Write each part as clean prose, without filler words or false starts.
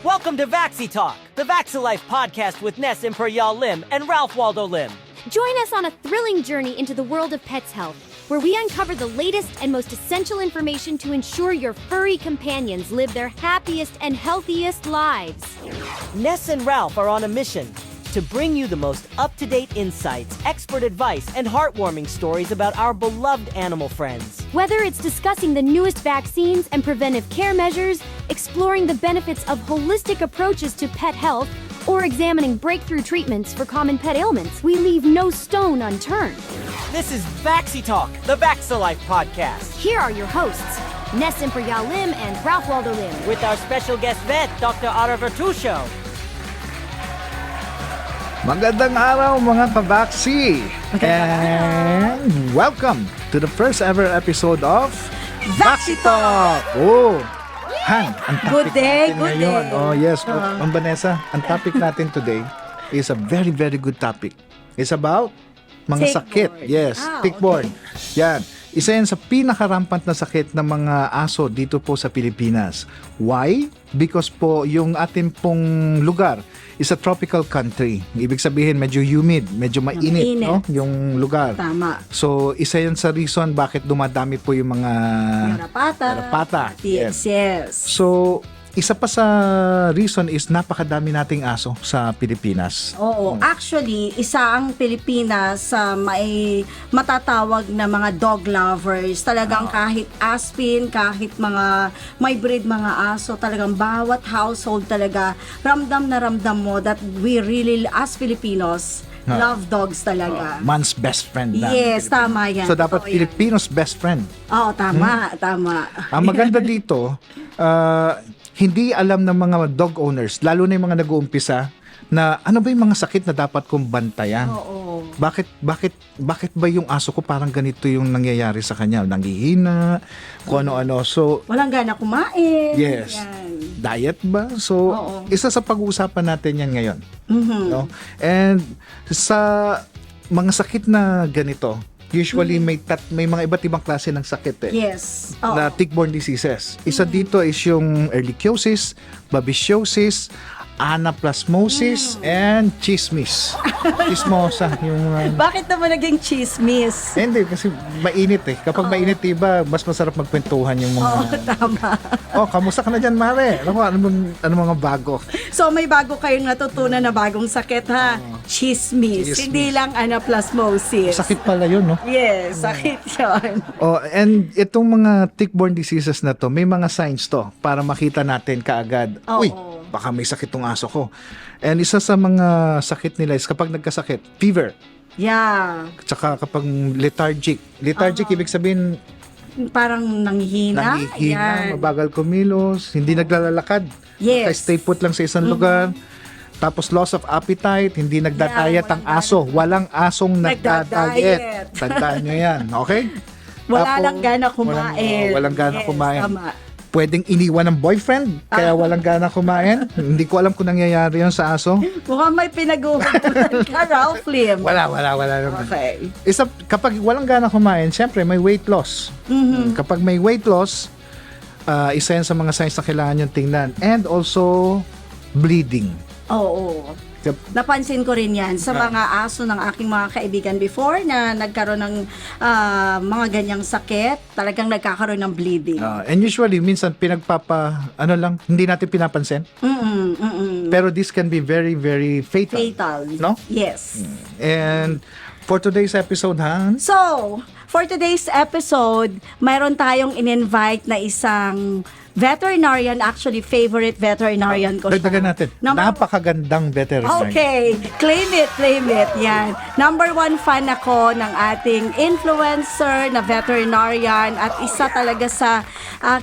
Welcome to Vaxi Talk, the Vaxilife podcast with Ness Imperial Lim and Ralph Waldo Lim. Join us on a thrilling journey into the world of pets' health, where we uncover the latest and most essential information to ensure your furry companions live their happiest and healthiest lives. Ness and Ralph are on a mission to bring you the most up-to-date insights, expert advice, and heartwarming stories about our beloved animal friends. Whether it's discussing the newest vaccines and preventive care measures, exploring the benefits of holistic approaches to pet health, or examining breakthrough treatments for common pet ailments, we leave no stone unturned. This is Vaxi Talk, the Vaxilife podcast, Here are your hosts, Ness Imperial Lim and Ralph Waldo Lim. with our special guest vet, Dr. Ara Vertusho. Magandang araw mga kabaksi! And welcome to the first ever episode of Vaxi Talk! Oh! Han, ang topic Good day, natin good ngayon. day. Oh yes, Ma'am Vanessa, ang topic natin today is a very, very good topic. It's about mga sakit. Tick-borne. Yes, tick-borne. Yan. Isa yan sa pinakarampant na sakit ng mga aso dito po sa Pilipinas. Why? Because po yung ating pong lugar is a tropical country. Ibig sabihin medyo humid, medyo mainit, Mainit. no? Yung lugar. Tama. So, isa yan sa reason bakit dumadami po yung mga garapata. Yes, yes. So, isa pa sa reason is napakadami nating aso sa Pilipinas. Oo, actually, isa ang Pilipinas sa may matatawag na mga dog lovers. Talagang kahit aspin, kahit mga may breed mga aso, talagang bawat household talaga, ramdam na ramdam mo that we really, as Filipinos, love dogs talaga. Man's best friend na. Yes, tama yan. So, dapat Totoo yan. Filipino's best friend. Oo, tama, tama. Ang maganda dito, hindi alam ng mga dog owners, lalo na yung mga nag-uumpisa, na ano ba yung mga sakit na dapat kong bantayan? Oo. Bakit ba yung aso ko parang ganito yung nangyayari sa kanya? Nanghihina, kung ano-ano. So, Walang gana kumain. yes. Yan. Diet ba? So, Oo. isa sa pag-uusapan natin yan ngayon. Mhm. No? And sa mga sakit na ganito, usually may mga iba't ibang klase ng sakit eh. Yes. Oo. Na tick-borne diseases. Isa dito is yung ehrlichiosis, babesiosis, anaplasmosis, and chismis. Chismosa. Yung, Bakit naman naging chismis? hindi, kasi mainit eh. Kapag mainit, iba, mas masarap magkwentuhan yung mga... Oo, tama. Oh, kamusta ka na dyan, Mare? Ano mga bago? So may bago kayong natutunan na bagong sakit ha? Chismis. Chismis. Hindi lang anaplasmosis. Sakit pala yun, no? Yes, sakit yun. Oh, and itong mga tick-borne diseases na to, may mga signs to para makita natin kaagad. Oo. Uy, baka may sakit tong aso ko. And isa sa mga sakit nila is kapag nagkasakit, fever. Yeah. Tsaka kapag lethargic. Lethargic, ibig sabihin, Parang nanghihina. nanghihina, mabagal kumilos, hindi naglalakad. Yes. Stay put lang sa isang lugar. Tapos loss of appetite, hindi nagda-diet ang walang aso. Walang asong Nagda-diet. nagda-diet. Tandaan nyo yan, okay? Wala Tapos, lang gana kumain. Walang gana Yes, kumain. Tama. Pwedeng iniwan ng boyfriend, kaya walang gana kumain. Hindi ko alam kung nangyayari yun sa aso. Mukhang may pinag-uugutan ka, Ralph Lim. Wala naman. Okay. Kapag walang gana kumain, syempre may weight loss. Kapag may weight loss, isa yan sa mga signs na kailangan yung tingnan. And also, bleeding. Oo. Napansin ko rin yan sa mga aso ng aking mga kaibigan before na nagkaroon ng mga ganyang sakit, talagang nagkakaroon ng bleeding. And usually, minsan hindi natin pinapansin. Pero this can be very, very fatal. Fatal. No? Yes. And for today's episode, Han, So, for today's episode, mayroon tayong in-invite na isang veterinarian, actually favorite veterinarian ko siya. dagdagan natin. Napakagandang veterinarian. Okay, claim it, yan. Number 1 fan ako ng ating influencer na veterinarian at isa talaga sa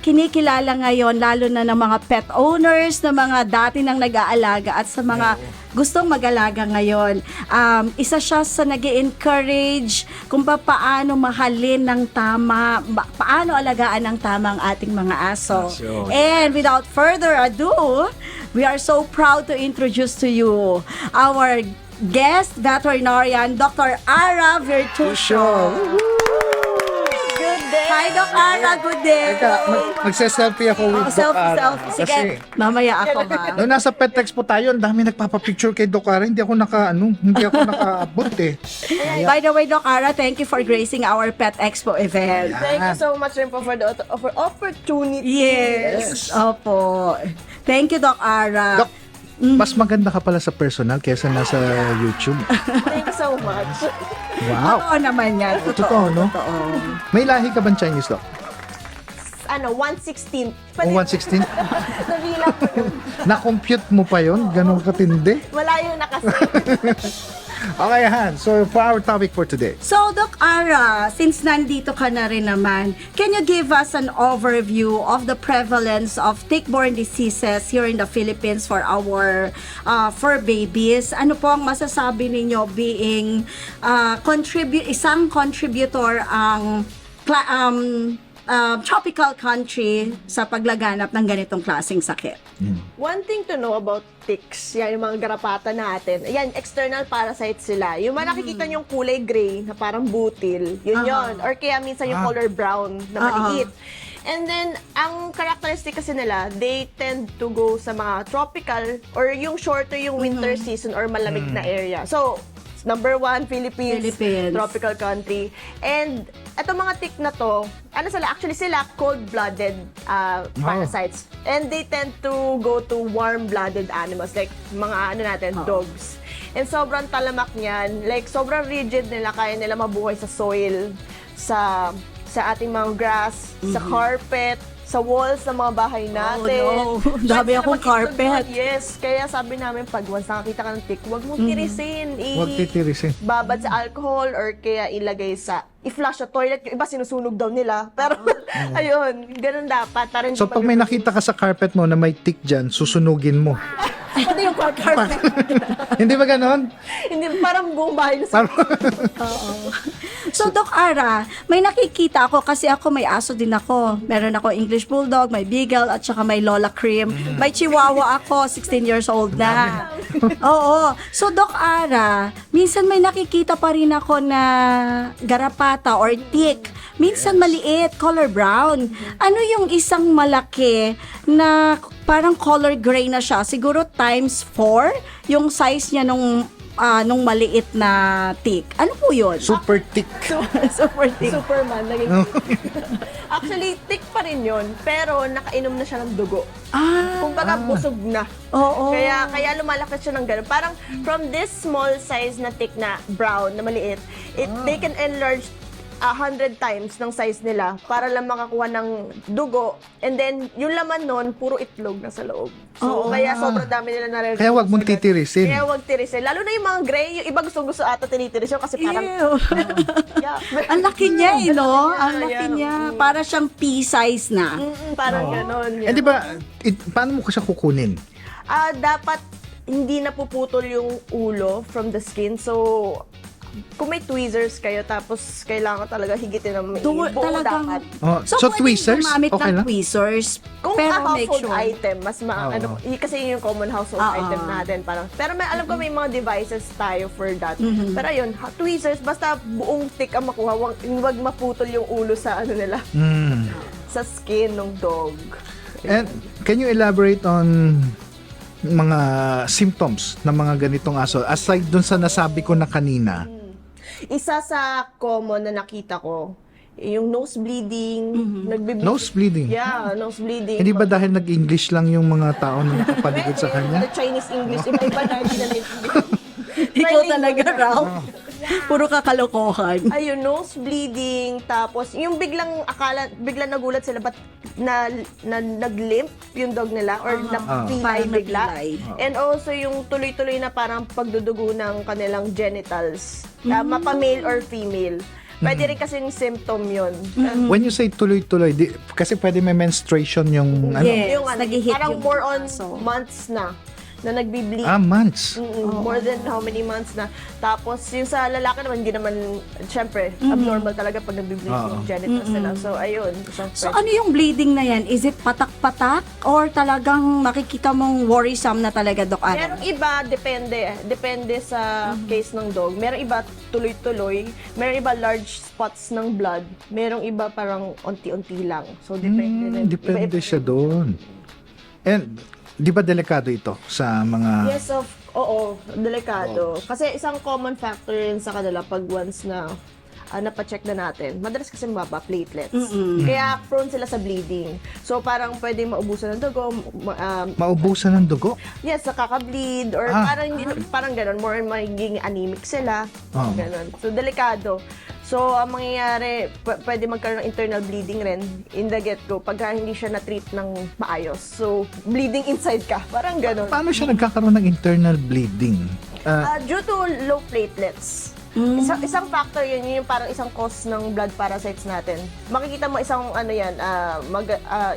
kinikilala ngayon, lalo na ng mga pet owners, na mga dati nang nag-aalaga at sa mga gustong mag-alaga ngayon. Isa siya sa nag-encourage kung paano mahalin ng tama, paano alagaan ng tama ang ating mga aso. Yun. And without further ado, we are so proud to introduce to you our guest veterinarian, Dr. Ara Vertusho. Good day! Hi, Doc Ara. Good day. Teka, magse-selfie ako with Doc Ara. Selfie. Sige, Kasi, mamaya ako ba? noong nasa Pet Expo tayo, ang dami nagpapapicture kay Doc Ara. Hindi ako nakaabot eh. By the way, Doc Ara, thank you for gracing our Pet Expo event. Thank you so much rin po for the opportunity. Yes. Opo. Thank you, Doc Ara. Doc, mas maganda ka pala sa personal kaysa nasa YouTube. Thank you so much. Wow. Totoo naman yan. Totoo, no? Totoo. May lahi ka bang Chinese, Doc? 1/16. O 116? Nabilang ko yun. Na-compute mo pa yon? Ganon katindi? Wala yung Okay, Han. So, for our topic for today. So, Doc Ara, since nandito ka na rin naman, can you give us an overview of the prevalence of tick-borne diseases here in the Philippines for our fur babies? Ano po ang masasabi ninyo being isang contributor ang tropical country sa paglaganap ng ganitong klaseng sakit? One thing to know about ticks, yan yung mga garapata natin. Yan, external parasites sila. Yung mga nakikita nyo yung kulay gray na parang butil, yun yun. Or kaya minsan yung color brown na maliit. And then, ang characteristic kasi nila, they tend to go sa mga tropical or yung shorter yung winter season or malamig na area. So, number 1, Philippines, tropical country. And eto mga tick na to, actually sila cold-blooded parasites. And they tend to go to warm-blooded animals like mga dogs. And sobrang talamak niyan, like sobrang rigid nila, kaya nila mabuhay sa soil, sa ating mga grass, sa carpet, sa walls ng mga bahay natin. Oh, no. Dami akong carpet. Yes, kaya sabi namin, pag once nakakita ka ng tick, huwag mong tirisin. Huwag titirisin. Babad sa alcohol or kaya ilagay i-flush sa toilet. Yung iba sinusunog daw nila. Pero, ayun, ganun dapat. Para hindi So, pag may nakita ka sa carpet mo na may tick dyan, susunugin mo. Pati yung carpet. Hindi ba ganon? Hindi, parang buong bahay na sa... So, Doc Ara, may nakikita ako kasi ako may aso din ako. Meron ako English Bulldog, may Beagle, at saka may Lola Cream. May Chihuahua ako, 16 years old na. Oo. So, Doc Ara, minsan may nakikita pa rin ako na garapata or tick. Minsan maliit, color brown. Ano yung isang malaki na parang color gray na siya? Siguro times 4 yung size niya nung maliit na tick. Ano po yun? Super tick. Super tick. Superman. Actually, tick pa rin yun, pero nakainom na siya ng dugo. Kumbaga, busog na. Oo. Kaya lumalaki siya ng gano'n. Parang from this small size na tick na brown, na maliit, they can enlarge 100 times ng size nila para lang makakuha ng dugo. And then, yung laman nun, puro itlog na sa loob. So, kaya sobrang dami nila naririnig. Kaya wag mong titirisin. Kaya wag tirisin. Lalo na yung mga gray, yung iba gusto ata tinitiris yun kasi parang... Ew. Yeah. Ang laki niya no? Ang laki Yeah. niya. Para siyang pea-size na. Parang ganon. Eh, di ba, paano mo siya kukunin? Dapat hindi napuputol yung ulo from the skin. So, kung may tweezers kayo, tapos kailangan talaga higitin ng may buo Talagang, dapat. Oh, so pwedeng tweezers? gumamit Okay ng lang? tweezers. Kung pero a make household sure. item, mas kasi yun yung common household item natin. Parang, pero alam ko may mga devices tayo for that. Pero yun, tweezers, basta buong tick ang makuha, wag maputol yung ulo sa nila, sa skin ng dog. And can you elaborate on mga symptoms ng mga ganitong aso? Aside dun sa nasabi ko na kanina, Isa sa common na nakita ko, yung nose bleeding, nose bleeding. Yeah, nose bleeding. Hindi ba dahil nag-English lang yung mga tao na nakapaligid sa kanya? The Chinese English, iba na hindi na naiintindihan. Ikaw talaga, Ralph. Puro kakalokohan. Ayun, nose bleeding, tapos yung biglang nagulat sila, ba't nag-limp yung dog nila or napilay Parang bigla. napilay. And also yung tuloy-tuloy na parang pagdudugo ng kanilang genitals, mapa-male or female. Pwede rin kasing symptom yun. When you say tuloy-tuloy, kasi pwede may menstruation yung ano. Yes, Yung nag-hit parang yung more on aso. months na. na nagbi-bleed. Months. More than how many months na. Tapos, yung sa lalaki naman, hindi naman, syempre, abnormal talaga pag nagbi-bleed yung genitals nila. So, ayun. So ano yung bleeding na yan? Is it patak-patak or talagang makikita mong worrisome na talaga, Doc Ara? Merong iba, depende. Depende sa case ng dog. Merong iba, tuloy-tuloy. Merong iba, large spots ng blood. Merong iba, parang unti-unti lang. So, depende rin. Depende Iba-iba. siya doon. And, di ba delikado ito sa mga... Yes, oo, delikado. Kasi isang common factor yun sa kanila pag once na napacheck na natin, madalas kasi mababa platelets. Kaya prone sila sa bleeding. So parang pwedeng maubusan ng dugo, Maubusan ng dugo? yes, nakaka-bleed, or parang ganun, more magiging anemic sila. Ganun. So delikado. So ang mangyayari, pwede magkaroon ng internal bleeding rin in the get-go pagka hindi siya na-treat ng maayos. So bleeding inside ka, parang ganun. Paano siya nagkakaroon ng internal bleeding? Due to low platelets. Isang factor yun yung parang isang cause ng blood parasites natin. Makikita mo isang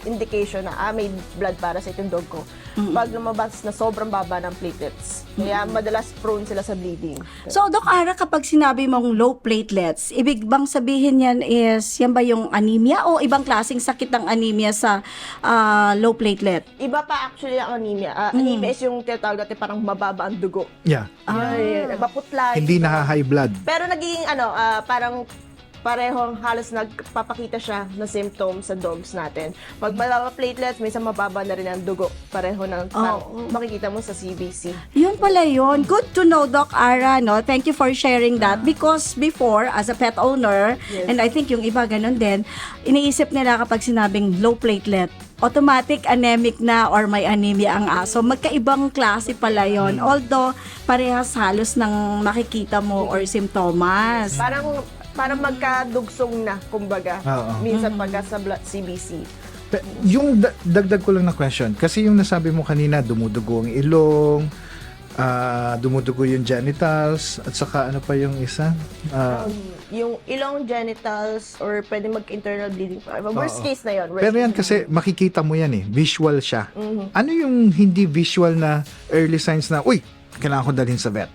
indication na may blood parasite yung dog ko. Pag lumabas na sobrang baba ng platelets. Kaya madalas prone sila sa bleeding. So, Doc Ara, kapag sinabi mong low platelets, ibig bang sabihin yan yan ba yung anemia o ibang klaseng sakit ng anemia sa low platelet? Iba pa actually ang anemia. Anemia is yung tinatawag natin parang mababa ang dugo. Yeah. Maputla. Hindi high blood. Pero naging parang parehong halos nagpapakita siya ng symptoms sa dogs natin. Pag mababa platelets, minsan mababa na rin ang dugo. Pareho ng makikita mo sa CBC. Yun pala yun. Good to know, Doc Ara, no? Thank you for sharing that. Because before, as a pet owner, and I think yung iba ganun din, iniisip nila kapag sinabing low platelet, automatic anemic na or may anemia ang aso. Magkaibang klase pala yon. Although, parehas halos ng makikita mo or simptomas. Parang magkadugsong na, kumbaga. Minsan pagka sa CBC. Yung dagdag ko lang na question, kasi yung nasabi mo kanina, dumudugo ang ilong, dumudugo yung genitals, at saka ano pa yung isa? Yung ilong, genitals, or pwede mag-internal bleeding. Worst case na yun. Pero yan kasi makikita mo yan visual siya. Ano yung hindi visual na early signs na, uy, kailangan ko dalhin sa vet?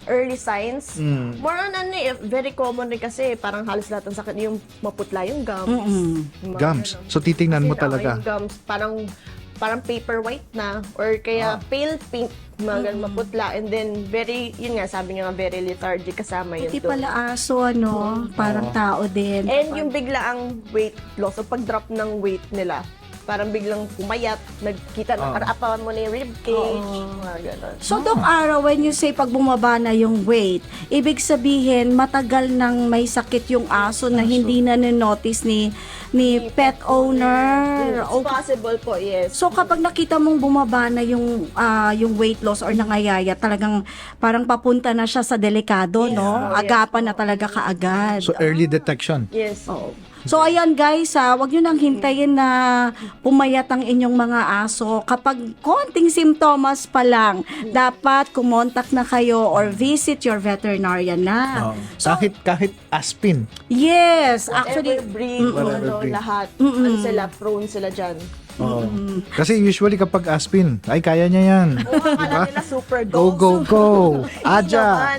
Early signs. More on very common rin kasi parang halos lahat ng sakit yung maputla yung gums. Yung mga Gums. ganun. So titingnan mo Kasi, talaga. yung gums, parang paper white na or kaya pale pink, mga ganun, maputla, and then yun nga, sabi nga, very lethargic kasama yun. Hindi doon. pala aso, no? Parang tao din. And yung biglaang weight loss, o pag-drop ng weight nila, parang biglang pumayat, nagkita na, karapawan mo na yung ribcage, mga ganun. So, Doc Ara, when you say pag bumaba na yung weight, ibig sabihin matagal nang may sakit yung aso na hindi na notice ni pet owner. It's possible po, yes. So, kapag nakita mong bumaba na yung weight loss or nangayaya, talagang parang papunta na siya sa delikado, no? Agapan na talaga kaagad. So early detection. Yes. So, ayan guys, wag nyo nang hintayin na pumayat ang inyong mga aso. Kapag konting simptomas pa lang, dapat kumontak na kayo or visit your veterinarian na. Kahit aspin. Yes, Actually, actually, breed, Whatever breed. lahat. Prone sila dyan. Kasi usually kapag aspin, ay kaya niya yan. Akala nila super Go, go, go. Aja.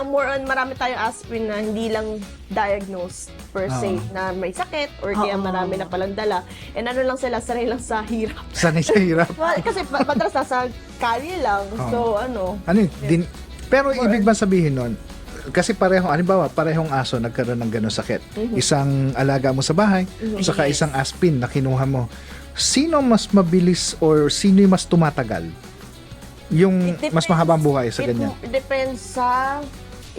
More on, marami tayong aspirin na hindi lang diagnosed per se na may sakit or kaya marami na palang dala. And lang sila, sanay lang sa hirap. Sanay sa hirap. Kasi madalas nasa kalye lang. So, Pero ibig ba sabihin nun, kasi parehong aso nagkaroon ng ganong sakit. Isang alaga mo sa bahay, saka isang aspin na kinuha mo. Sino mas mabilis or sino yung mas tumatagal? Yung mas mahabang buhay sa ganyan? It depends sa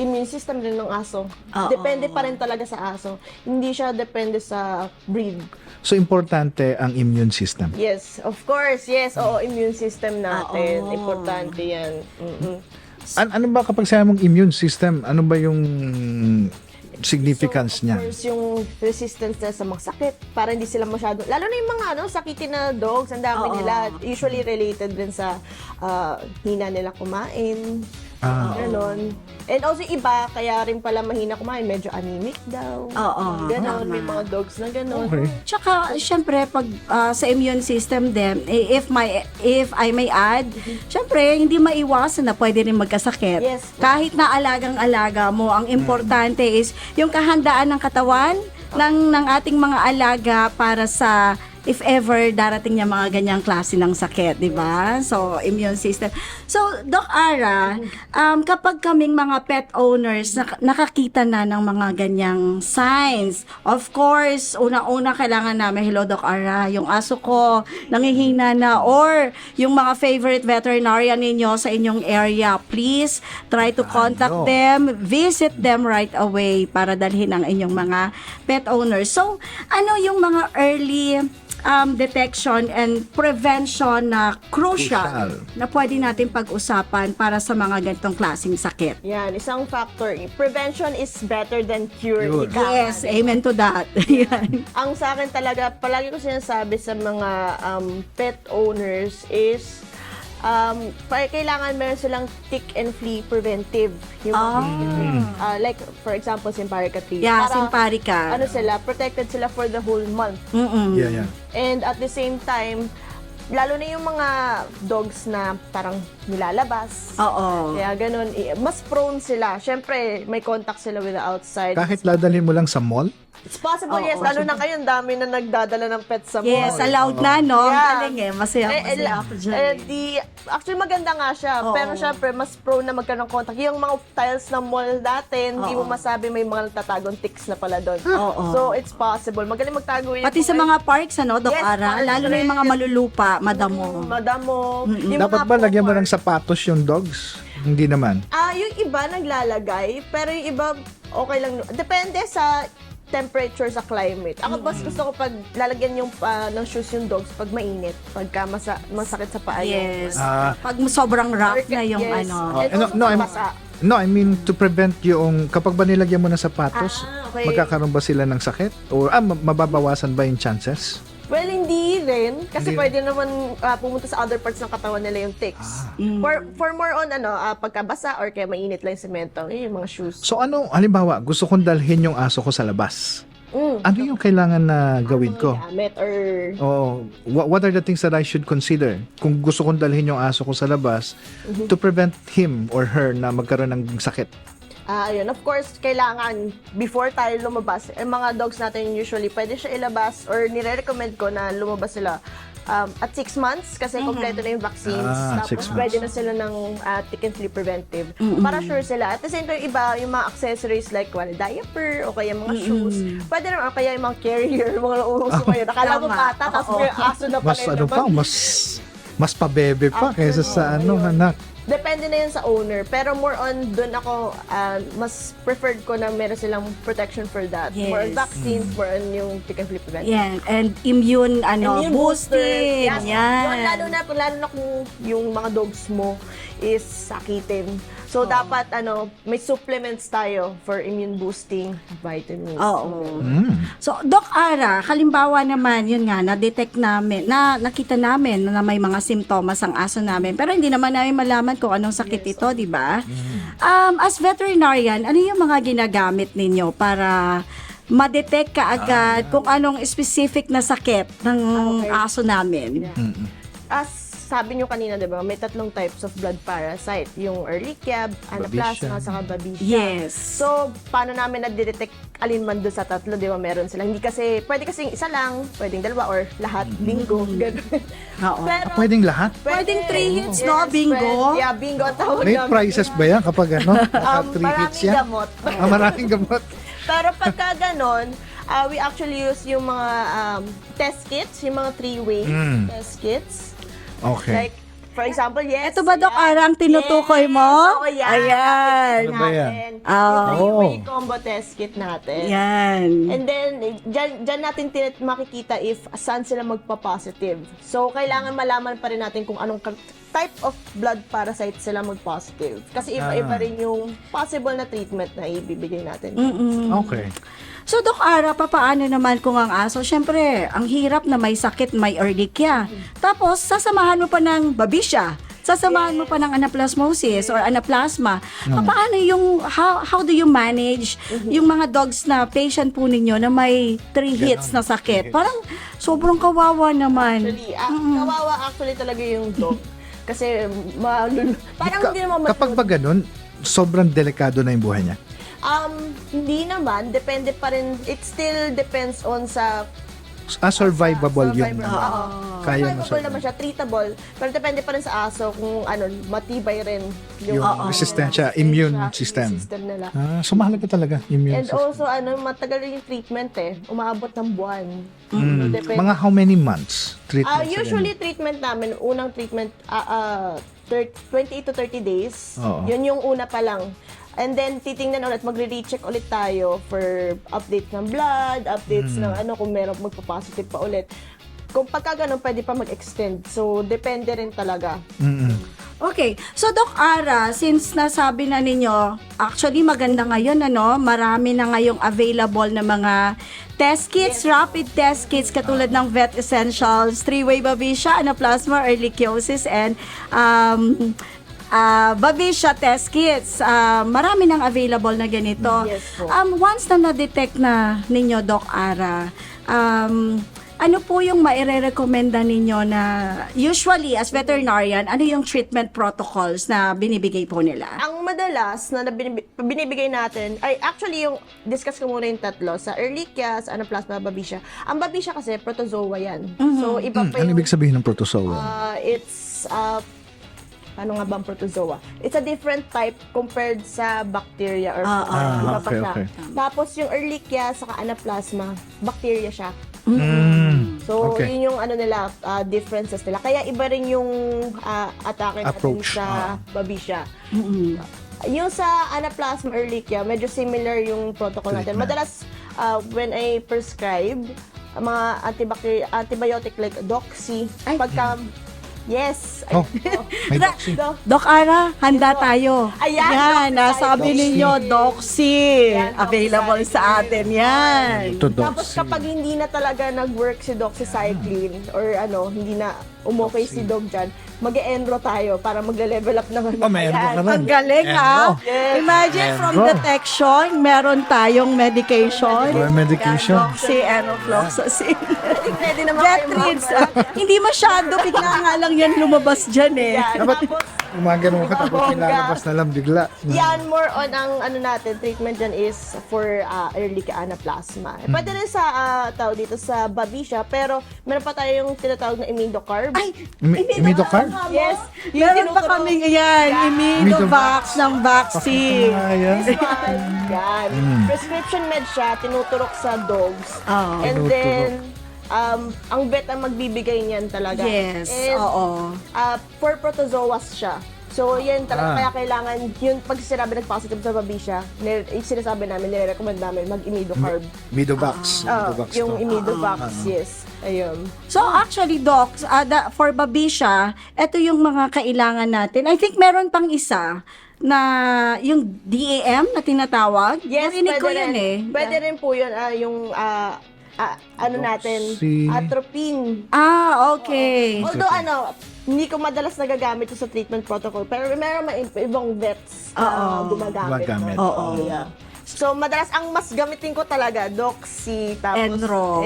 immune system din ng aso. Depende pa rin talaga sa aso. Hindi siya depende sa breed. So, importante ang immune system. Yes, of course. Yes, immune system natin. Importante yan. Ano ba kapag sabi mong immune system, ano ba yung significance niya? Of course, yung resistance nila sa mga sakit. Para hindi sila masyado, lalo na yung mga sakitin na dogs, ang dami nila. Usually related din sa hina nila kumain. Ganon. And also iba, kaya rin pala mahina kumain, medyo anemic daw. Oo, Ganon, may tama. mga dogs na ganon. Okay. Tsaka, syempre, pag sa immune system din, if I may add, syempre, hindi maiwasan na pwede rin magkasakit. Yes. Kahit na alagang-alaga mo, ang importante is yung kahandaan ng katawan ng ating mga alaga para sa if ever darating niya mga ganyang klase ng sakit, di ba? So, immune system. So, Doc Ara, kapag kaming mga pet owners, nakakita na ng mga ganyang signs, of course, una-una kailangan namin, hello Doc Ara, yung aso ko, nangihina na, or yung mga favorite veterinarian ninyo sa inyong area, please try to contact them, visit them right away para dalhin ang inyong mga pet owners. So, ano yung mga early detection and prevention na crucial na pwede natin pag-usapan para sa mga ganitong klaseng sakit? Yan, isang factor. Prevention is better than cure. Cure. Ika nga, Yes, diba? amen to that. Yan. Ang sa akin talaga, palagi ko sinasabi sa mga pet owners is kailangan meron silang tick and flea preventive. Yung like, for example, Simparica tree. Yeah, Para, Simparica. ano sila, protected sila for the whole month. Mm-mm. Yeah. And at the same time, lalo na yung mga dogs na parang nilalabas. Oo. Kaya ganun, mas prone sila. Siyempre, may contact sila with the outside. Kahit dadalhin mo lang sa mall? It's possible, Oo. yes. Lalo na kayo, ang dami na nagdadala ng pets sa mall. Yes, allowed na, no? Ang Yeah. galing eh. Masaya ako dyan. Actually, maganda nga siya. Oo. Pero syempre, mas prone na magkaroon ng contact. Yung mga tiles ng mall dati, hindi mo masabi may mga nagtatagong ticks na pala doon. Oo. So, it's possible. Magaling magtago yun. Pati sa mga parks, ano, Doc Yes, Ara? parks Lalo na yung mga rin. malulupa, madamo. Madamo. Yung Dapat mga ba lagyan mo popcorn. ng sapatos yung dogs? Hindi naman. Yung iba naglalagay, pero yung iba okay lang. Depende sa temperature sa climate. Ako mas gusto ko pag lalagyan yung ng shoes yung dogs pag mainit, pagka masakit sa paa. Yes. Ah. Pag sobrang rough na yung Yes. ano. And also basa. I mean to prevent yung kapag ba nilagyan mo ng sapatos, Okay. magkakaroon ba sila ng sakit? Or mababawasan ba yung chances? Well, hindi rin. Kasi Hindi. pwede naman pumunta sa other parts ng katawan nila yung ticks. For more on, pagkabasa or kaya mainit lang yung semento, yun yung mga shoes. So ano, halimbawa, gusto kong dalhin yung aso ko sa labas. Ano yung kailangan na gawin ko? Gamit or... Oh, what are the things that I should consider kung gusto kong dalhin yung aso ko sa labas to prevent him or her na magkaroon ng sakit? Ayun, of course, kailangan, before tayo lumabas, mga dogs natin usually, pwede siya ilabas or nire-recommend ko na lumabas sila at 6 months kasi kompleto na yung vaccines. Tapos 6 months. pwede na sila ng tick and flea preventive. Para sure sila. At the same time, iba, yung mga accessories like diaper o kaya mga shoes. Pwede naman, o kaya yung mga carrier, mga nauuso kayo. Nakala mo Tama. bata, tapos may aso na pala Mas yun ano naman. pa, mas pabebe pa kaysa sa ano, anak. Depende na yun sa owner. Pero more on, dun ako, mas preferred ko na meron silang protection for that. Yes. More on vaccines, more on yung tick and flea prevention. Yan. And immune, Immune booster. boosting. Yes. Yan. Yun, lalo na kung yung mga dogs mo is sakitin. So, dapat, may supplements tayo for immune boosting vitamins. Oo. So, Doc Ara, halimbawa naman, yun nga, na-detect namin, nakita namin na may mga simptomas ang aso namin, pero hindi naman namin malaman kung anong sakit ito, di ba? As veterinarian, ano yung mga ginagamit ninyo para ma-detect kaagad kung anong specific na sakit ng aso namin? As sabi nyo kanina, di ba, may 3 types of blood parasite. Yung Ehrlichia, Anaplasma, saka Babesia. Yes. So, paano namin na-detect alin man doon sa 3, di ba, meron sila. Hindi kasi, pwede kasing isa lang, pwedeng 2 or lahat, bingo, gano'n. Oo. Pero, Pwedeng lahat? Pwedeng 3 hits, no? Bingo? Yeah, bingo ang tawag May namin. prizes ba yan kapag ano? Naka 3 hits Maraming yan? gamot. Maraming gamot. Pero pagka ganon, we actually use yung mga test kits, yung mga 3-way test kits. Okay. Like, for example, yes. Ito ba, Doc yan. Ara, ang tinutukoy mo? Oo, yan. Ayan. Ano ba yan? Natin. Oh. Yung 3-way combo test kit natin. Yan. And then, dyan natin makikita if saan sila magpa-positive. So, kailangan malaman pa rin natin kung anong type of blood parasite sila mag-positive. Kasi iba-iba rin yung possible na treatment na ibibigay natin. Okay. So, Doc Ara, papaano naman kung ang aso? Siyempre, ang hirap na may sakit, may Ehrlichia. Tapos, sasamahan mo pa ng Babesia. sasamahan mo pa ng anaplasmosis or anaplasma. Paano yung, how do you manage yung mga dogs na patient po ninyo na may 3 hits na sakit? Parang sobrang kawawa naman. Actually, kawawa actually talaga yung dog. Kasi parang hindi naman Kapag ba ganun, sobrang delikado na yung buhay niya. Hindi naman, depende pa rin. It still depends on sa Survivable yung kaya mo survivable naman siya, treatable. Pero depende pa rin sa aso kung matibay rin yung resistensya, immune system. nila. So mahalaga talaga immune And system. also, matagal rin yung treatment Umaabot ng buwan. Depende. Mga how many months treatment? sa Usually, treatment namin, unang treatment, 28 to 30 days. Oo. Yun yung una pa lang. And then, titingnan ulit, magre-recheck ulit tayo for updates ng blood, updates ng kung meron magpa-positive pa ulit. Kung pagka ganun, pwede pa mag-extend. So, depende rin talaga. Okay. So, Doc Ara, since nasabi na ninyo, actually maganda ngayon, marami na ngayong available na mga test kits, rapid test kits, katulad ng Vet Essentials, 3-way Babesia, Anaplasma, Ehrlichiosis, and Babesia test kits. Marami nang available na ganito. Yes po. Once na na-detect na ninyo, Doc Ara, ano po yung maire-recommenda ninyo na usually as veterinarian, ano yung treatment protocols na binibigay po nila? Ang madalas na binibigay natin, ay actually yung, discuss ko muna yung tatlo, sa Ehrlichia, sa Anaplasma, Babesia. Ang Babesia kasi, protozoa yan. So, iba pa Ano yung, ibig sabihin ng protozoa? ano nga bang protozoa? It's a different type compared sa bacteria or iba pa okay, siya. okay. Tapos yung Ehrlichia saka Anaplasma, bacteria siya. So, Okay. yun yung nila, differences nila. Kaya iba rin yung atake natin Approach. sa Babesia. Yung sa Anaplasma Ehrlichia, medyo similar yung protocol natin. Treatment. Madalas, when I prescribe, mga antibiotic like Doxy, pagka, yes. Oh, may doxy. Doc Ara, handa tayo. Ayan, Yan, Doxy nasabi tayo. ninyo, Doxy. Yan, Available Doxy sa tayo. atin yan. To Tapos doxy. kapag hindi na talaga nag-work si doxycycline or hindi na umokay si dog dyan, mag-e-enro tayo para magle-level up naman. Oh, may enro ka rin. Ang galing ha. Yes. Imagine from Enro. detection, meron tayong medication. May medication. Yan, Doxy, Enrofloxacin. Pwede naman Get kayo rid. Hindi masyado, bigla nga lang yan lumabas dyan eh. Yan. Tapos, Umaga mo ka tapos Bongga. pinalabas na lang bigla. yan, more on ang natin, treatment dyan is for Ehrlichia Anaplasma. Pwede rin sa, tawag dito, sa Babesia, pero meron pa tayong tinatawag na imidocarb. Ay, Imidocarb? Yes. meron pa kaming yan, Imidovax ng vaccine. Ayan. Yan. Prescription med siya, tinuturok sa dogs. Oo. And then, ang vet ang magbibigay niyan talaga. Yes, And, oo. for protozoas siya. So, yan talaga. Kaya kailangan, yun, pag sinabi nag-positive sa Babesia, sinasabi namin, nire-recommend namin mag-imidocarb. Midovax. Midovax Yung to. imidovax, yes. Ayun. So actually, docs, for Babesia, ito yung mga kailangan natin. I think meron pang isa na yung DAM na tinatawag. Yes, Narinig ko pwede yun rin. eh. Pwede rin po yun, yung, natin, Doxy. atropine. Okay. Although hindi ko madalas nagagamit ito sa treatment protocol, pero meron ibang vets gumagamit. Gumagamit. Oo. Yeah. So, madalas ang mas gamitin ko talaga, Doxy, tapos Enro.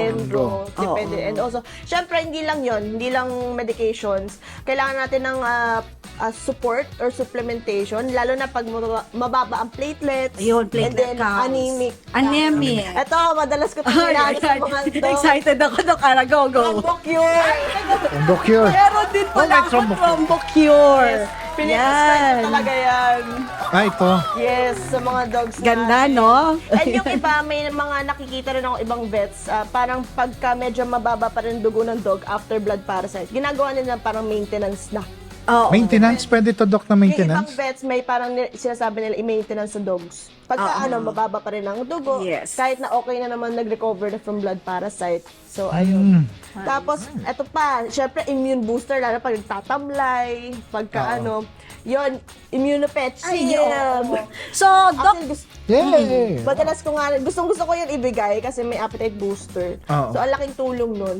depende. Oo. And also, syempre, hindi lang yon, hindi lang medications. Kailangan natin ng support or supplementation, lalo na pag mababa ang platelets. Ayun, and platelet then counts. anemic. Anemia. Ito, madalas ko Ay, tingnan sa mga dogs. excited ako, Doc Ara. Go, go. Thrombocure. Endocure. Meron din pala may ako Thrombocure. Thrombocure. Piniprescribe ko talaga yan. Ito. Yes, sa mga dogs Ganda, natin. no? And yung iba, may mga nakikita rin ako ibang vets, parang pagka medyo mababa pa rin dugo ng dog after blood parasite, ginagawa nila parang maintenance na. Oo. Maintenance, pwede to doc na Yung ibang maintenance? vets, may parang sinasabi nila i-maintenance sa dogs. Pagka mababa pa rin ang dugo, Yes. kahit na okay na naman nag-recover na from blood parasite. So, ayun. Tapos, eto pa, syempre immune booster, lalo pag nagtatamlay, pagka Yun, Immunopet Ay, Shield. oo. So, Doc, Actually, Yay! madalas ko nga, gustong-gusto ko yun ibigay kasi may appetite booster. Oo. So, ang laking tulong nun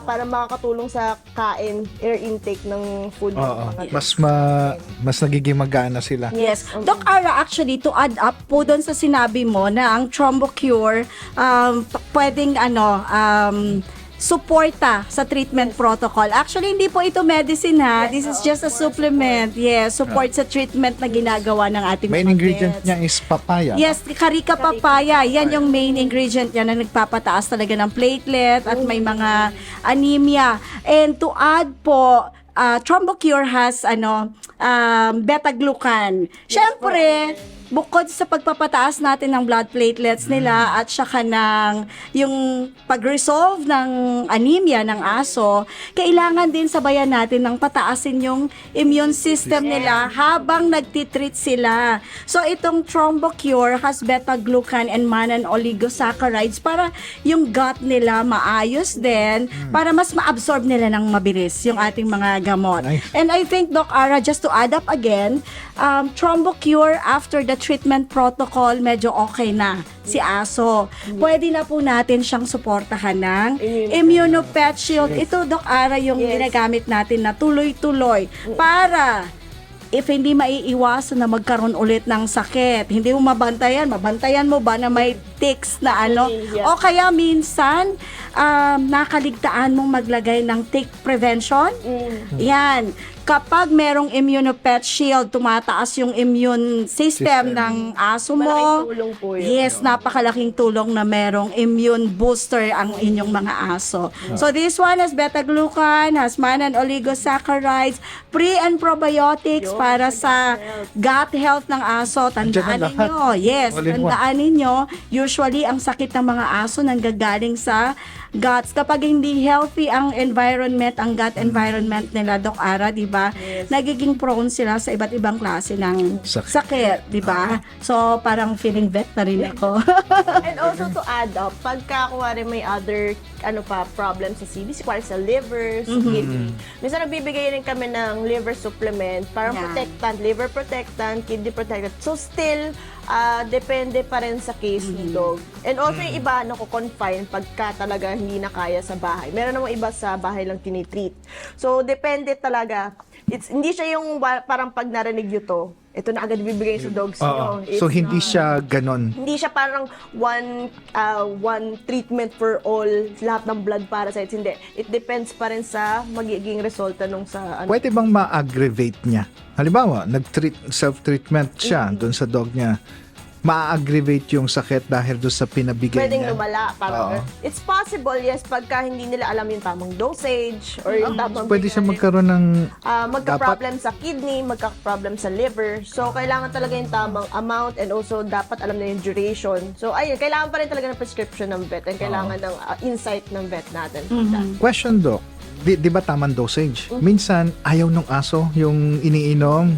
para makakatulong sa kain, air intake ng food. Oo. ng mga Mas nagiging magana sila. yes. Doc Ara, actually, to add up po doon sa sinabi mo na ang Thrombocure, pwedeng suporta sa treatment protocol. Actually, hindi po ito medicine ha. This is just a supplement. Yes, support sa treatment na ginagawa ng ating Main mga ingredient vets. niya is papaya. Yes, Carica papaya. Yan yung main ingredient niya na nagpapataas talaga ng platelet at may mga anemia. And to add po, Thrombocure has beta-glucan. Siyempre, bukod sa pagpapataas natin ng blood platelets nila at saka ng yung pag-resolve ng anemia ng aso, kailangan din sabayan natin ng pataasin yung immune system nila habang nagtitreat sila. So itong Thrombocure has beta-glucan and mannan oligosaccharides para yung gut nila maayos din, para mas ma-absorb nila ng mabilis yung ating mga gamot. Nice. And I think, Doc Ara, just to add up again, Thrombocure after the treatment protocol, medyo okay na si aso. Pwede na po natin siyang suportahan ng Immunopet Shield. Ito, Doc Ara, yung ginagamit natin na tuloy-tuloy para if hindi maiiwasan na magkaroon ulit ng sakit, hindi mo mabantayan mo ba na may ticks na o kaya minsan nakaligtaan mong maglagay ng tick prevention. Yan. Kapag merong Immunopet Shield, tumataas yung immune system ng aso mo. Malaking tulong po yun. Yes, napakalaking tulong na merong immune booster ang inyong mga aso. So this one has beta-glucan, has mannan oligosaccharides, pre and probiotics para sa gut health ng aso. Andiyan Tandaan na lahat. ninyo. Yes, All in one. tandaan ninyo, usually ang sakit ng mga aso nanggagaling sa guts. Kapag hindi healthy ang environment, ang gut environment nila, Doc Ara, di ba? Nagiging prone sila sa iba't ibang klase ng sakit, di ba? So, parang feeling vet na rin ako. And also to add up, pagka kuwari may other problem sa CBC, kuwari sa liver, sa kidney. Minsan nagbibigay rin kami ng liver supplement, parang protectant, liver protectant, kidney protectant. So still, depende pa rin sa case ng dog. And also yung iba, confine pagka talaga hindi na kaya sa bahay. Meron namang iba sa bahay lang tinitreat. So depende talaga. Hindi siya yung parang pag narinig nyo to, ito na agad bibigay sa dogs nyo. So hindi siya ganon. Hindi siya parang one treatment for all, lahat ng blood parasites. Hindi. It depends pa rin sa magiging resulta nung sa Pwede bang ma-aggravate niya? Halimbawa, self-treatment siya doon sa dog niya. Ma-aggravate yung sakit dahil doon sa pinabigay pwedeng niya. lumala. Parang, it's possible, yes, pagka hindi nila alam yung tamang dosage or yung tamang Pwede siya magkaroon ng magka-problem sa kidney, magka-problem sa liver. So, kailangan talaga yung tamang amount and also dapat alam na yung duration. So, ayun, kailangan pa rin talaga ng prescription ng vet and kailangan ng insight ng vet natin. Question, Doc. Di ba tamang dosage? Minsan, ayaw ng aso yung iniinom.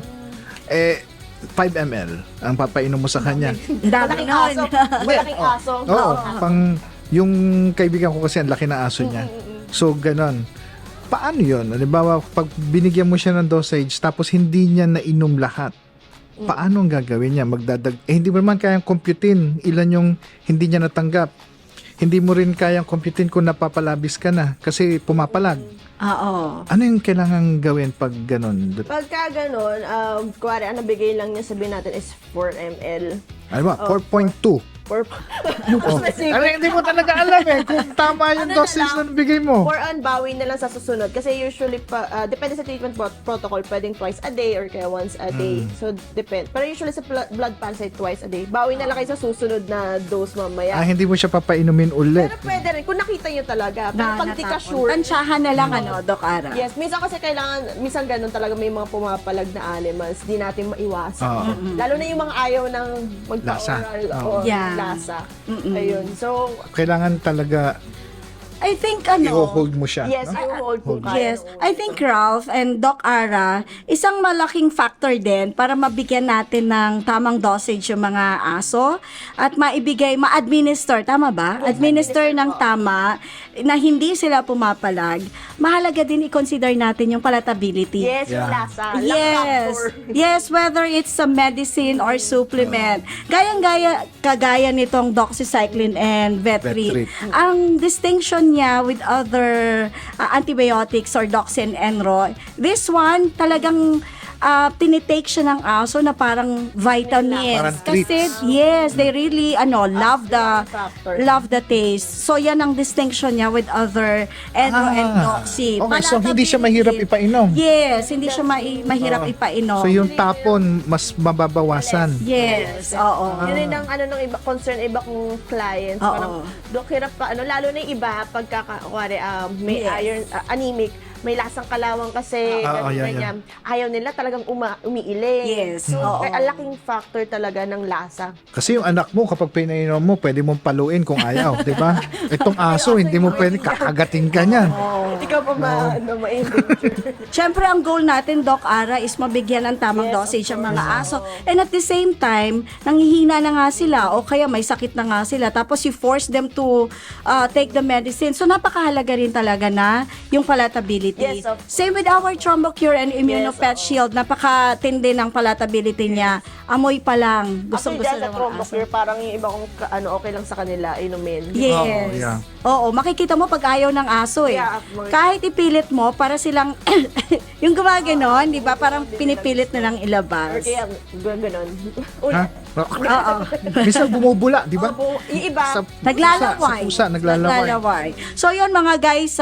5 ml ang papainom mo sa kanya. Dami Malaking aso. Malaking aso. Oo, yung kaibigan ko kasi ang laki na aso niya. So, ganon. Paano yun? Halimbawa, pag binigyan mo siya ng dosage tapos hindi niya nainom lahat, paano ang gagawin niya? Hindi mo naman kayang computein ilan yung hindi niya natanggap. Hindi mo rin kayang computein kung napapalabis ka na kasi pumapalag. Oo. Ano yung kailangan gawin pag ganon? Pagka ganun, kuwari, ang nabigay lang niya, sabihin natin is 4 ml. Ano ba? 4.2. For specific. Ano, hindi mo talaga alam kung tama yung dosage na nabigay mo. Or bawi na lang sa susunod. Kasi usually, depende sa treatment protocol, pwedeng twice a day or kaya once a day. So, depende. Pero usually sa blood parasite, twice a day. Bawi na lang kayo sa susunod na dose mamaya. Hindi mo siya papainumin ulit. Pero pwede rin, kung nakita nyo talaga. Pero pag di ka sure, Tansyahan na lang, Doc Ara. yes, minsan kasi minsan ganun talaga may mga pumapalag na animals, di natin maiwasan. Lalo na yung mga ayaw ng Lasa. magpa-oral o Yeah. lasa. Ayun. So, Kailangan talaga I think ano, i-hold mo siya. Yes, no? you hold po kayo. yes, I think Ralph and Doc Ara, isang malaking factor din para mabigyan natin ng tamang dosage yung mga aso at ma-administer, tama ba? Administer ng tama na hindi sila pumapalag. Mahalaga din i-consider natin yung palatability. Yes, yung Yeah. lasa. Yes. Factor. Yes, whether it's a medicine or supplement. Kagaya nitong doxycycline and Vetrit. Vetrit. Ang distinction niya with other antibiotics or Doxin and Enro, this one talagang tinitake siya ng aso na parang vitamins. Parang Kasi treats. yes, they really Factor. love the taste. So yan ang distinction niya with other Enro and Doxy. Okay, so hindi siya mahirap ipainom. Yes, hindi siya mahirap ipainom. So yung tapon, mas mababawasan. Yes, oo. Yun rin ang iba, concern iba kong clients. Oo. Parang, Dok, hirap pa, lalo na yung iba, kuwari, may Yes. iron, anemic, may lasang kalawang kasi, ganyan. Ayaw nila talagang umiiling. Yes, So, oo. ang laking factor talaga ng lasa. Kasi yung anak mo, kapag pinainom mo, pwede mong paluin kung ayaw, di ba? Itong aso, hindi mo pwede kakagating ka niyan. Ikaw pa ma-endanger. Siyempre, ang goal natin, Doc Ara, is mabigyan ng tamang dosage ang mga aso. And at the same time, nanghihina na nga sila o kaya may sakit na nga sila. Tapos you force them to take the medicine. So, napakahalaga rin talaga na yung palatability. Yes, of- Same with our Trombocure and Immunopet Shield. Napakatindi ng palatability niya. Amoy pa lang. Actually, Gustong-gusto dahil sa ng mga aso. Trombocure, parang yung iba kong okay lang sa kanila, inumin. Yes. Oo, yeah. Oo, makikita mo pag ayaw ng aso eh. Yeah, Kahit ipilit mo, para silang, yung gumaganon, di ba? Parang pinipilit na lang Or ilabas. kaya, ganun. Ha? Oo. Minsan bumubula, di ba? Yung iba, Naglalaway. Sa pusa, naglalaway. So, yun mga guys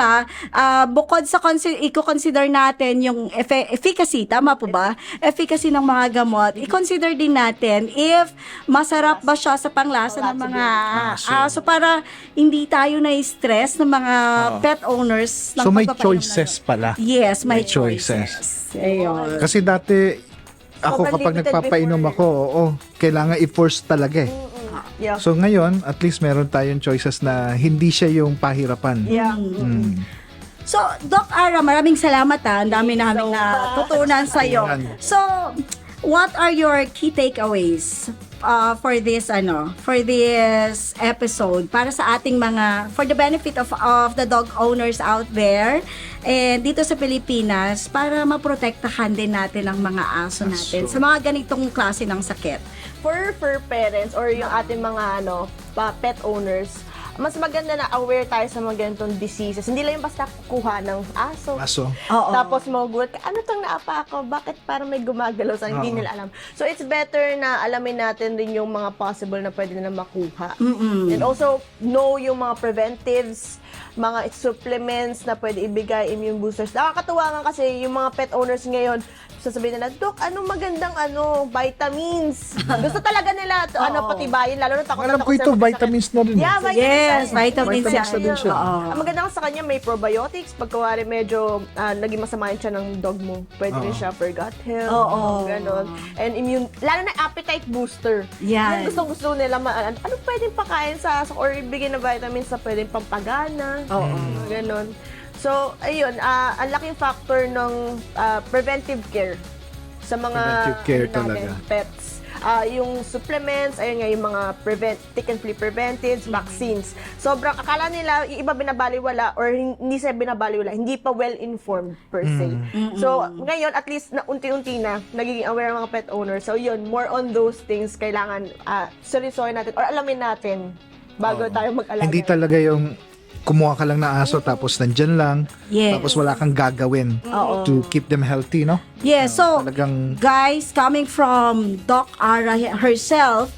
bukod sa i-consider natin yung efficacy, tama po ba? Efficacy ng mga gamot, i-consider din natin if masarap ba siya sa panglasa ng mga aso para hindi tayo na-stress ng mga pet owners. ng So may pagpapainom choices na- pala. Yes, may May choices. choices. Ayun. Kasi dati, ako Sobrang kapag limited nagpapainom before. ako, oo, kailangan i-force talaga eh. yeah. So ngayon, at least meron tayong choices na hindi siya yung pahirapan. Yeah. Mm. So, Doc Ara, maraming salamat Ang dami namin natutunan sa iyo. Ayan. So, what are your key takeaways for this episode para sa ating for the benefit of the dog owners out there and dito sa Pilipinas para maprotektahan din natin ang mga aso natin sa mga ganitong klase ng sakit? For parents or yung ating mga pet owners, mas maganda na aware tayo sa mga ganitong diseases. Hindi lang yung basta kukuha ng aso. Aso. Oo. Tapos magugulat ka, ano tong naapa ako? Bakit parang may gumagalaw sa hindi Oo. nila alam? So it's better na alamin natin din yung mga possible na pwede nila makuha. And also know yung mga preventives, mga supplements na pwede ibigay, immune boosters. Nakakatuwa nga kasi yung mga pet owners ngayon, sasabihin nila, Dok, anong magandang vitamins? Gusto talaga nila patibayin, lalo na takot Alam na ko takot ito, sila sa vitamins na rin. Yeah, vitamins. Yes, vitamins Vitamins na din siya. Oo. Ang maganda sa kanya, may probiotics. Pagkawari medyo naging masama yung siya ng dog mo, pwede rin siya for gut health. Oo. Ganon. And immune, lalo na appetite booster. Yan. Yan gusto nila, ano pwedeng pakain sa aso or ibigay na vitamins na pwedeng pampagana. Oo. Ganon. So, ayun, ang laking factor ng preventive care sa mga Preventive care natin, talaga. pets. Yung supplements, ayun nga, yung mga tick and flea preventives, vaccines. Sobrang, akala nila, yung iba binabaliwala or hindi sila binabaliwala, hindi pa well-informed per se. So, ngayon, at least, na unti-unti na, nagiging aware ang mga pet owners. So, yun, more on those things, kailangan seryosohin natin or alamin natin bago tayo mag-alaga. Hindi talaga yung kumuha ka lang ng aso tapos nandyan lang, Yes. tapos wala kang gagawin to keep them healthy, no? Yeah, so Talagang guys, coming from Doc Ara herself,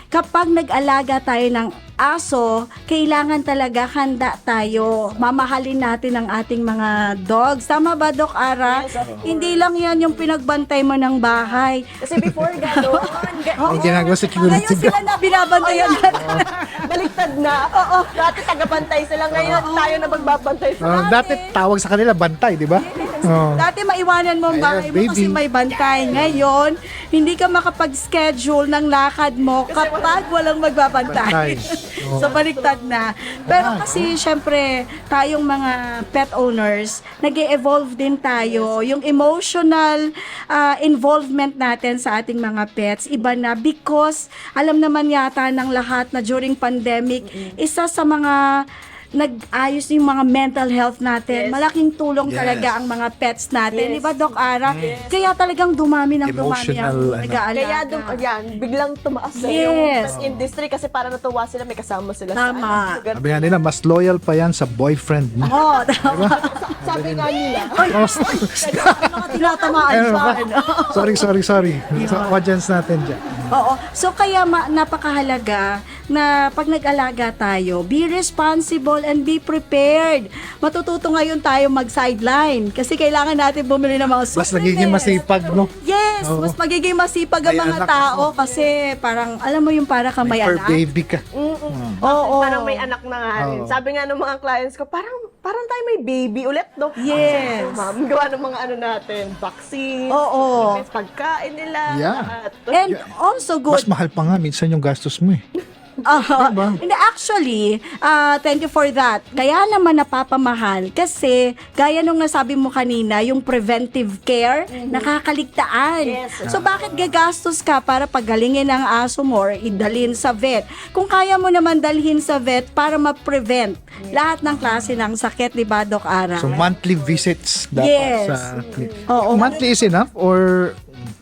kapag nag-alaga tayo ng aso, kailangan talaga handa tayo. Mamahalin natin ang ating mga dogs. Tama ba, Doc Ara? Yes, of course. Hindi lang yan yung pinagbantay mo ng bahay. Kasi before gano'n, ang ginagawa security Ngayon sila na binabantayan natin. baliktad na. Oo. Dati tagabantay sila. Ngayon, tayo na magbabantay sa dati tawag sa kanila bantay, di ba? Oo. Dati maiwanan mo ang Ayan, bahay mo kasi baby. may bantay. Ngayon, hindi ka makapag-schedule ng lakad mo kapag walang magbabantay. Bantay. Oo. So, baliktad na. Pero kasi, syempre, tayong mga pet owners, nag-evolve din tayo. Yung emotional involvement natin sa ating mga pets, iba na because alam naman yata ng lahat na during pandemic, isa sa mga nag-ayos yung mga mental health natin. Yes. Malaking tulong Yes. talaga ang mga pets natin. Yes. Di ba, Doc Ara? Kaya talagang dumami ng dumami Emotional, ang ano. nag-aalaga. Kaya biglang tumaas na Yes. yung pet industry kasi para natuwa sila, may kasama sila Tama. sa Sabi nga nila, mas loyal pa yan sa boyfriend mo. Oo, tama. Sabi nga nila. Mga tinatamaan Ano pa. ba? ano? Sorry. Sa audience natin dyan. Oo. So kaya napakahalaga na pag nag-alaga tayo, be responsible and be prepared. Matututo ngayon tayo mag-sideline kasi kailangan natin bumili ng mga Mas supplements. nagiging masipag, no? Yes, Oo. mas magiging masipag ang May mga anak tao kasi parang alam mo yung para ka may May fur anak. baby ka. Oo. Parang may anak na nga rin. Oo. Sabi nga ng mga clients ko, parang tayo may baby ulit, no? Yes. Ma'am, gawa ng mga ano natin, vaccine, Oo. pagkain nila, Yeah. lahat. And also Mas good. mahal pa nga minsan yung gastos mo eh. Diba? Hindi, actually, thank you for that. Kaya naman napapamahal kasi gaya nung nasabi mo kanina, yung preventive care, nakakaligtaan. Yes. So bakit gagastos ka para pagalingin ang aso mo or idalhin sa vet? Kung kaya mo naman dalhin sa vet para ma-prevent lahat ng klase ng sakit, di ba, Doc Ara? So monthly visits dapat Yes. sa clinic. Oo. Monthly is enough or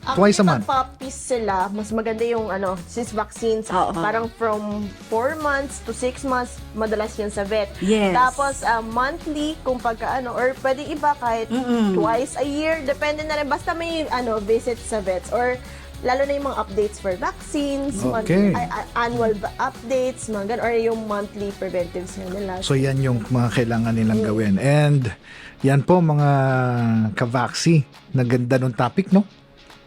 twice a month? Puppies sila, mas maganda yung since vaccines, Oo. parang from 4 months to 6 months, madalas yun sa vet. Yes. Tapos, monthly, kung pagka or pwede iba kahit twice a year, depende na rin, basta may visit sa vets, or lalo na yung mga updates for vaccines, Okay. annual updates, mga ganun, or yung monthly preventives nila. So yan yung mga kailangan nilang gawin. And yan po mga ka-vaxi. Naganda nung topic, no?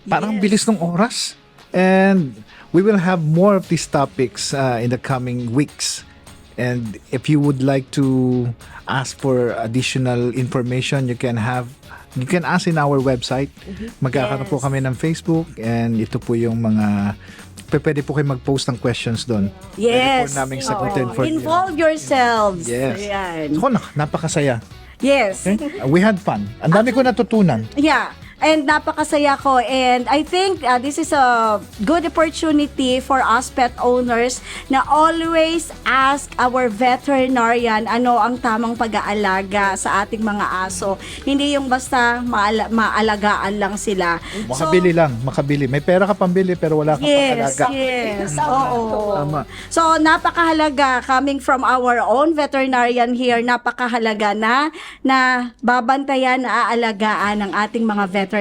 Parang bilis ng oras. And we will have more of these topics in the coming weeks. And if you would like to ask for additional information, you can ask in our website. Magkakaroon po kami ng Facebook, and ito po yung mga pwede po kayo mag-post ng questions doon. Pwede Yes. po namin sagutin Oo. for you. Involve yourselves. Yes. Ayan. Ako, napakasaya. Yes. Okay? We had fun. Ang dami ko natutunan. Yeah. And napakasaya ko. And I think this is a good opportunity for us pet owners na always ask our veterinarian ano ang tamang pag-aalaga sa ating mga aso. Hindi yung basta maalagaan lang sila. Makabili. May pera ka pambili pero wala kang Yes, pangalaga. yes. Oo. Tama. So, napakahalaga, coming from our own veterinarian here, napakahalaga na babantayan, aalagaan ng ating mga veterinarians.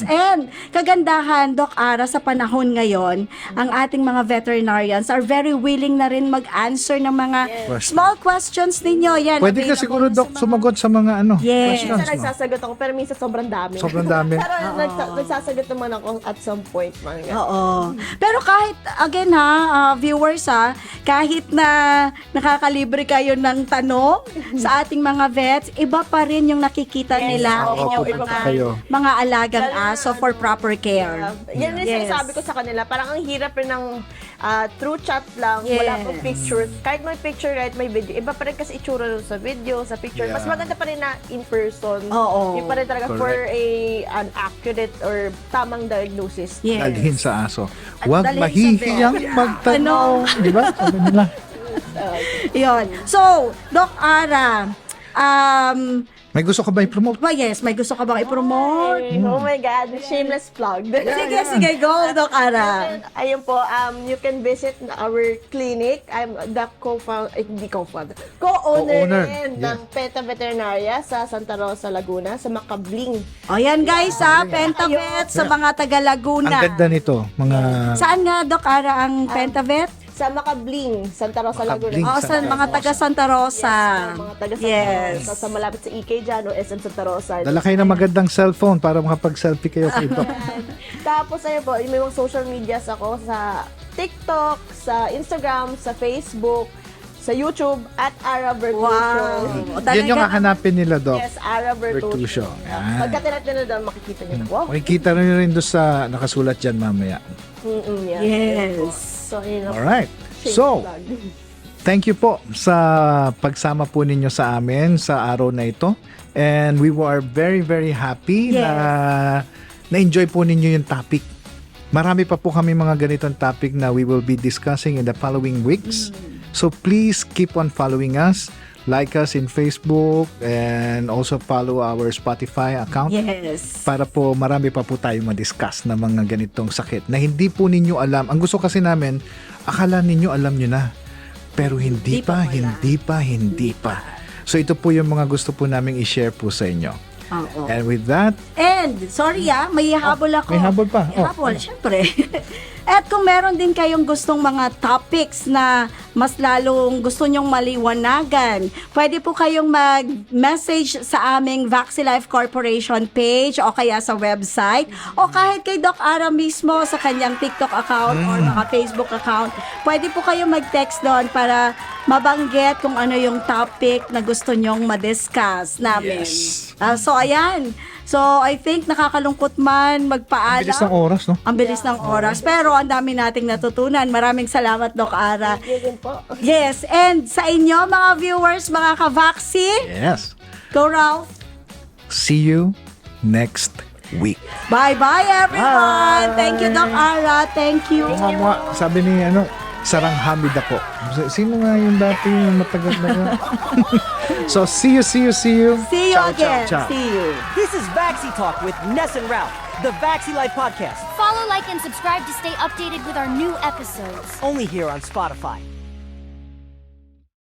And, kagandahan, Doc Ara, sa panahon ngayon, ang ating mga veterinarians are very willing na rin mag-answer ng mga small questions ninyo. Yan, Pwede ka available siguro, na sa Doc, sumagot sa mga Yes. questions. Minsan No? nagsasagot ako, pero minsan sobrang dami. Sobrang dami. Pero nagsasagot naman ako at some point. Mga ganun. Oo. Pero kahit, again viewers kahit na nakakalibre kayo ng tanong sa ating mga vets, iba pa rin yung nakikita nila Oo, inyong pupunta kayo. mga alagang aso for proper care. Yan rin Yes. sinasabi ko sa kanila. Parang ang hirap rin ng through chat lang, Yes. wala pang picture. Kahit may picture, kahit may video. Iba pa rin kasi itsura nun sa video, sa picture. Mas Yeah. maganda pa rin na in person. Oo. Yung pa rin talaga for an accurate or tamang diagnosis. Yes. Dalhin sa aso. Huwag dalhin sa mahihiyang magtanong. Di ba? Sabi nila. Yun. So, Doc Ara, May gusto ka ba i-promote? yes, may gusto ka bang i-promote? Oh my God, shameless plug. Sige, go, Doc Ara. Ayun po, you can visit our clinic. I'm the co-owner Co-owner, rin ng PETA Veterinaria sa Santa Rosa, Laguna, sa Macabling. O yan guys Pentavet sa mga taga Ang Laguna. ganda nito. Mga Saan nga, Doc Ara, ang Pentavet? Sa Macabling, Santa Rosa, Macabling. Laguna. Oo, sa mga taga Santa Rosa. Mga taga Santa Yes. Rosa, sa malapit sa EK dyan, o SM Santa Rosa. dala kayo ng magandang cellphone para makapag-selfie kayo kay Doc. Tapos ayun po, may mga social medias ako sa TikTok, sa Instagram, sa Facebook, sa YouTube at Ara Bertuccio. Wow. Yan yung hahanapin nila, Doc. Yes, Ara Bertuccio. Bertuccio. Yan. Pagka tinat nyo na doon, makikita nyo na. Wow. Makikita rin doon sa nakasulat dyan mamaya. Yeah. Yes. So, yun na. Alright. Shameless So, plug. thank you po sa pagsama po ninyo sa amin sa araw na ito. And we were very, very happy Yes. na na-enjoy po ninyo yung topic. Marami pa po kami mga ganitong topic na we will be discussing in the following weeks. So please keep on following us. Like us in Facebook and also follow our Spotify account. Yes. Para po marami pa po tayo ma-discuss na mga ganitong sakit na hindi po ninyo alam. Ang gusto kasi namin, akala ninyo alam nyo na. Pero hindi pa. So ito po yung mga gusto po naming i-share po sa inyo. Oo. And with that, And, sorry may habol ako. may habol pa. May habol, syempre. At kung meron din kayong gustong mga topics na mas lalong gusto nyong maliwanagan, pwede po kayong mag-message sa aming VaxiLife Corporation page o kaya sa website o kahit kay Doc Ara mismo sa kanyang TikTok account or mga Facebook account. Pwede po kayong mag-text doon para mabanggit kung ano yung topic na gusto nyong ma-discuss namin. Yes. So, ayan. So, I think nakakalungkot man magpaalam. bilis ng oras, no? Ang bilis ng oras. Pero ang dami nating natutunan. Maraming salamat, Doc Ara. Yun din po. Yes, and sa inyo, mga viewers, mga ka-vaxi, Yes. go Ralph. See you next week. Bye-bye, everyone. Thank you, Doc Ara. Thank you. Sabi ni Sarang Hamid ako. Sino nga yung dati yung matagal na So, see you. See you Ciao, again. ciao, ciao. See you. This is Vaxi Talk with Ness and Ralph, the Vaxi Life podcast, Follow, like, and subscribe to stay updated with our new episodes. only here on Spotify.